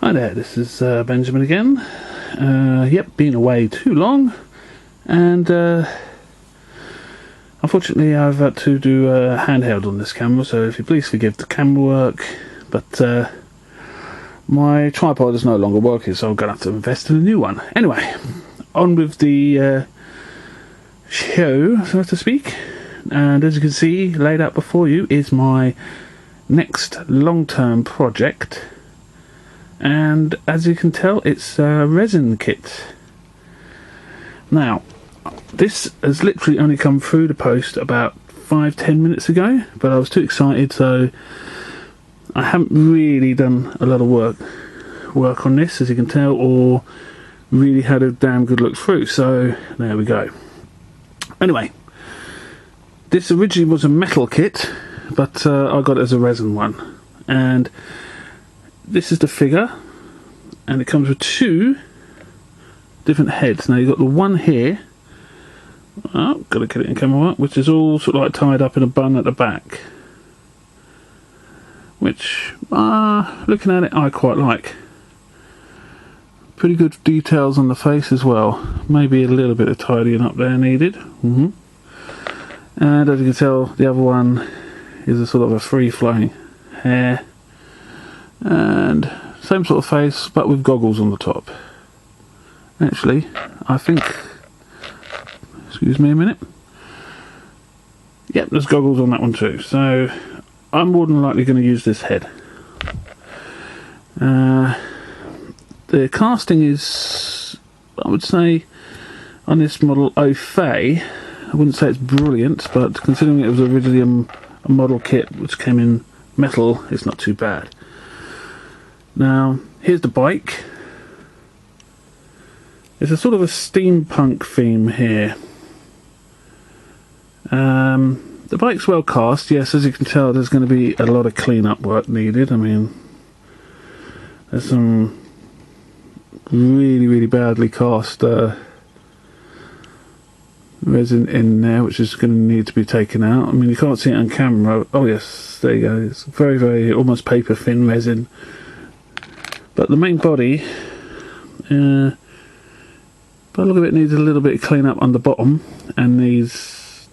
Hi there, this is Benjamin again. Yep, been away too long, and unfortunately I've had to do a handheld on this camera, so if you please forgive the camera work, but my tripod is no longer working, so I'm going to have to invest in a new one. Anyway, on with the show, so to speak, and as you can see, laid out before you is my next long-term project. And as you can tell, it's a resin kit. Now, this has literally only come through the post about 5-10 minutes ago, but I was too excited, so I haven't really done a lot of work on this, as you can tell, or really had a damn good look through, so there we go. Anyway, this originally was a metal kit, but I got it as a resin one, and this is the figure, and it comes with two different heads. Now you've got the one here, got to get it in camera, which is all sort of like tied up in a bun at the back, which, looking at it, I quite like. Pretty good details on the face as well. Maybe a little bit of tidying up there needed. And as you can tell, the other one is a sort of a free-flowing hair. And same sort of face, but with goggles on the top. Actually, I think, excuse me a minute, yep, there's goggles on that one too, so I'm more than likely going to use this head. The casting is, I would say, on this model, au fait. I wouldn't say it's brilliant, but considering it was originally a model kit which came in metal, it's not too bad. Now, here's the bike. It's a sort of a steampunk theme here. The bike's well cast, yes, as you can tell there's going to be a lot of clean-up work needed. I mean, there's some really badly cast resin in there, which is going to need to be taken out. I mean, you can't see it on camera. Oh yes, there you go. It's very almost paper thin resin. But the main body, by the look of it, needs a little bit of clean up on the bottom, and these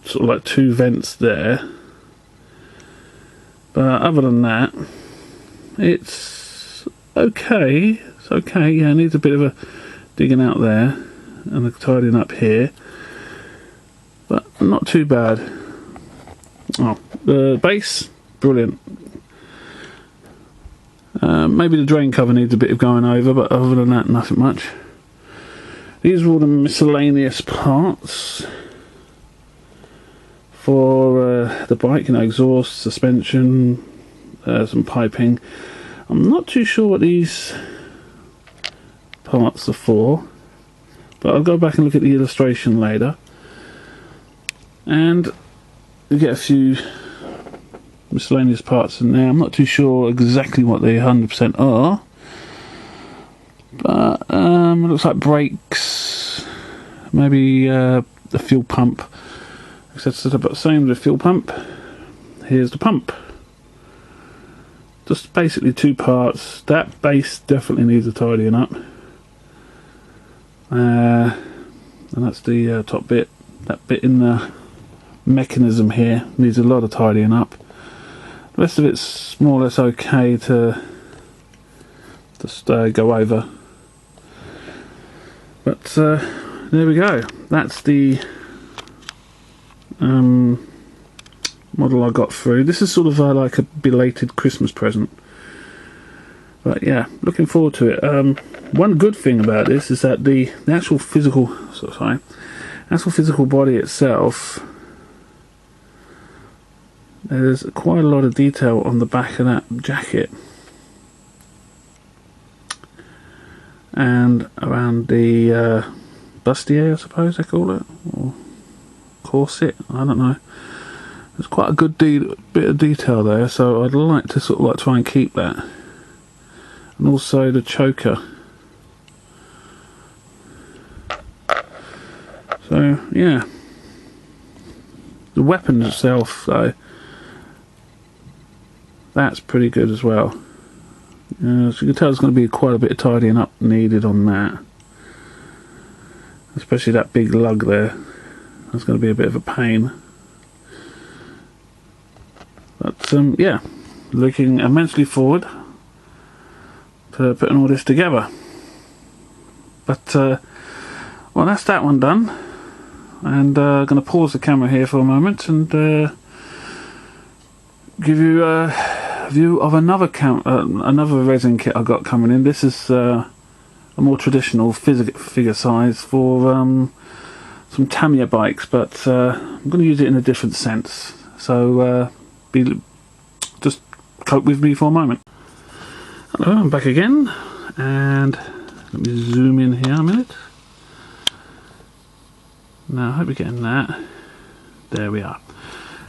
sort of like two vents there. But other than that, it's okay. It's okay. Yeah, it needs a bit of a digging out there and a tidying up here, but not too bad. Oh, the base, brilliant. Maybe the drain cover needs a bit of going over, but other than that, nothing much. These are all the miscellaneous parts for the bike, you know, exhaust, suspension, some piping. I'm not too sure what these parts are for, but I'll go back and look at the illustration later. And you get a few miscellaneous parts in there. I'm not too sure exactly what they 100% are, but it looks like brakes, maybe the fuel pump, etc. But same with the fuel pump. Here's the pump. Just basically two parts. That base definitely needs a tidying up, and that's the top bit. That bit in the mechanism here needs a lot of tidying up. The rest of it's more or less okay to just go over. But there we go. That's the model I got through. This is sort of like a belated Christmas present. But yeah, looking forward to it. One good thing about this is that the actual physical, actual physical body itself, there's quite a lot of detail on the back of that jacket and around the bustier, I suppose they call it, or corset, I don't know. There's quite a good bit of detail there, so I'd like to sort of like try and keep that. And also the choker. So yeah, the weapon itself though, that's pretty good as well. So you can tell there's going to be quite a bit of tidying up needed on that, especially that big lug there. That's going to be a bit of a pain. But yeah, looking immensely forward to putting all this together. But well, that's that one done, and I'm going to pause the camera here for a moment and give you a view of another resin kit I got coming in. This is a more traditional figure size for some Tamiya bikes, but I'm going to use it in a different sense. So just cope with me for a moment. Hello, I'm back again, and let me zoom in here a minute. Now I hope you're getting that. There we are.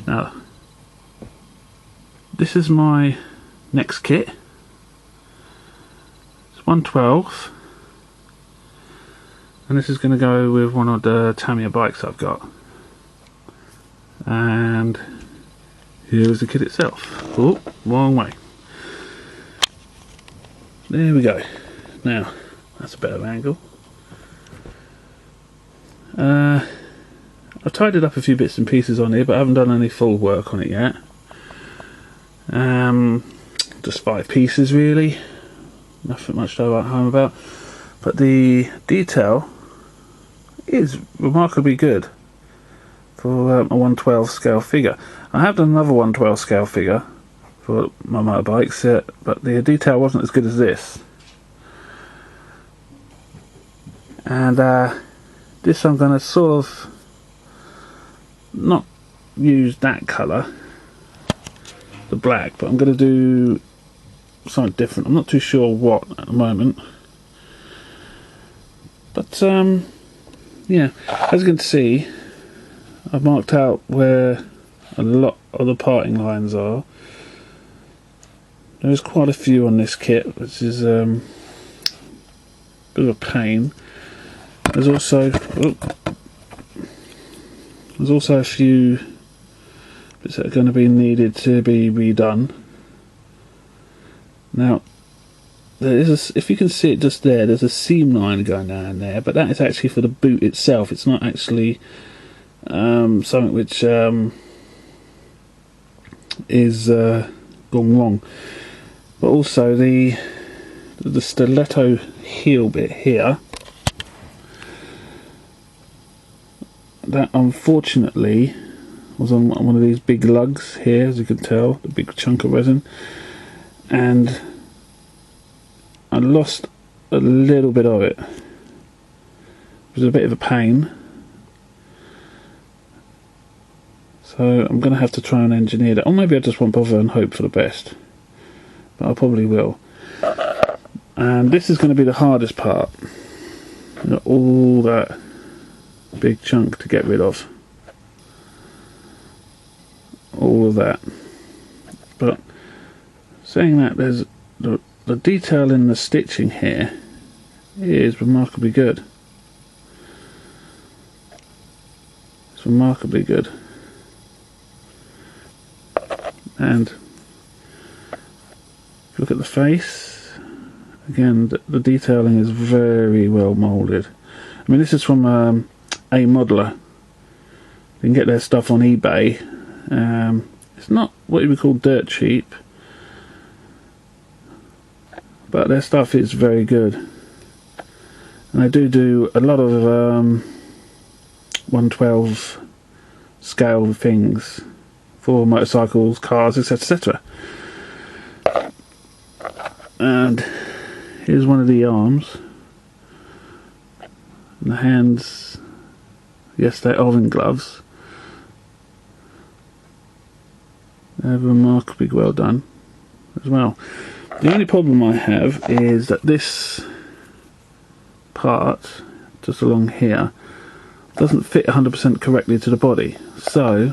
Now this is my next kit. It's 112, and this is going to go with one of the Tamiya bikes I've got. And here's the kit itself. Oh, wrong way. There we go. Now that's a better angle. I've tidied up a few bits and pieces on here, but I haven't done any full work on it yet. Just 5 pieces really, nothing much to write home about, but the detail is remarkably good for a 112 scale figure. I have done another 112 scale figure for my motorbikes, but the detail wasn't as good as this. And this I'm going to sort of not use that colour, the black, but I'm going to do something different. I'm not too sure what at the moment, but yeah, as you can see, I've marked out where a lot of the parting lines are. There's quite a few on this kit, which is a bit of a pain. There's also a few bits that are going to be needed to be redone. Now, there is if you can see it just there, there's a seam line going down there, but that is actually for the boot itself. It's not actually something which is gone wrong. But also the stiletto heel bit here, that unfortunately was on one of these big lugs here, as you can tell, the big chunk of resin, and I lost a little bit of it. It was a bit of a pain, so I'm going to have to try and engineer that, or maybe I just won't bother and hope for the best, but I probably will. And this is going to be the hardest part, all that big chunk to get rid of, all of that. But saying that, there's the detail in the stitching here is remarkably good. It's remarkably good, and if you look at the face again, the detailing is very well moulded. I mean, this is from amodeler. You can get their stuff on eBay. It's not what you would call dirt cheap, but their stuff is very good, and they do a lot of 112 scale things for motorcycles, cars, etc. And here's one of the arms, and the hands, yes, they're oven gloves. They're remarkably well done as well. The only problem I have is that this part just along here doesn't fit 100% correctly to the body, so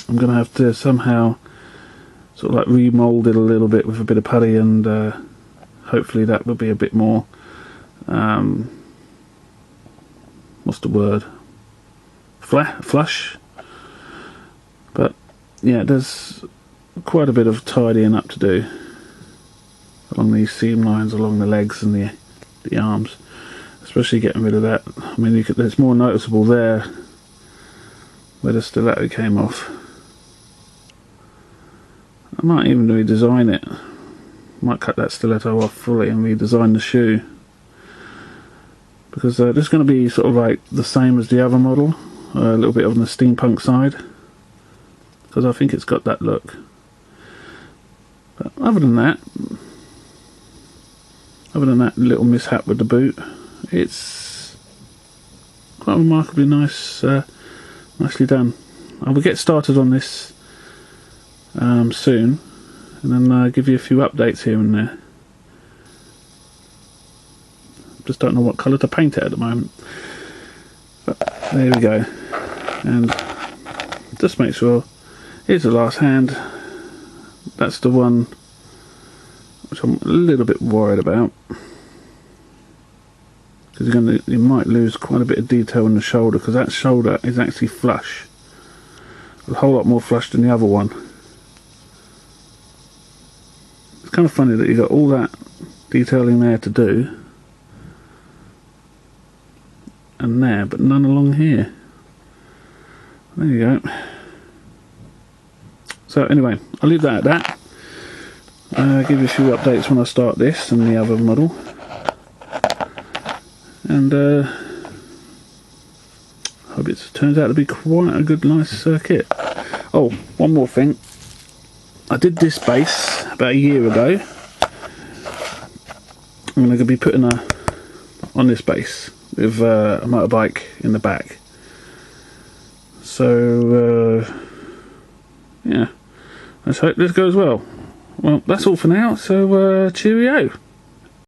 I'm going to have to somehow sort of like remold it a little bit with a bit of putty, and hopefully that will be a bit more what's the word, flush. But yeah, there's quite a bit of tidying up to do. along these seam lines along the legs and the arms, especially getting rid of that. I mean, it's more noticeable there where the stiletto came off. I might even redesign it. Might cut that stiletto off fully and redesign the shoe, because this is going to be sort of like the same as the other model, a little bit on the steampunk side, because I think it's got that look. But other than that little mishap with the boot, it's quite remarkably nice, nicely done. I will get started on this soon, and then give you a few updates here and there. Just don't know what colour to paint it at the moment, but there we go. And just make sure, here's the last hand. That's the one which I'm a little bit worried about, because you might lose quite a bit of detail in the shoulder, because that shoulder is actually flush, a whole lot more flush than the other one. It's kind of funny that you got all that detailing there to do, and there, but none along here. There you go. So anyway, I'll leave that at that. Give you a few updates when I start this and the other model, and hope it turns out to be quite a good, nice kit. Oh, one more thing. I did this base about a year ago. I'm going to be putting on this base with a motorbike in the back. So yeah, let's hope this goes well. Well, that's all for now, so cheerio.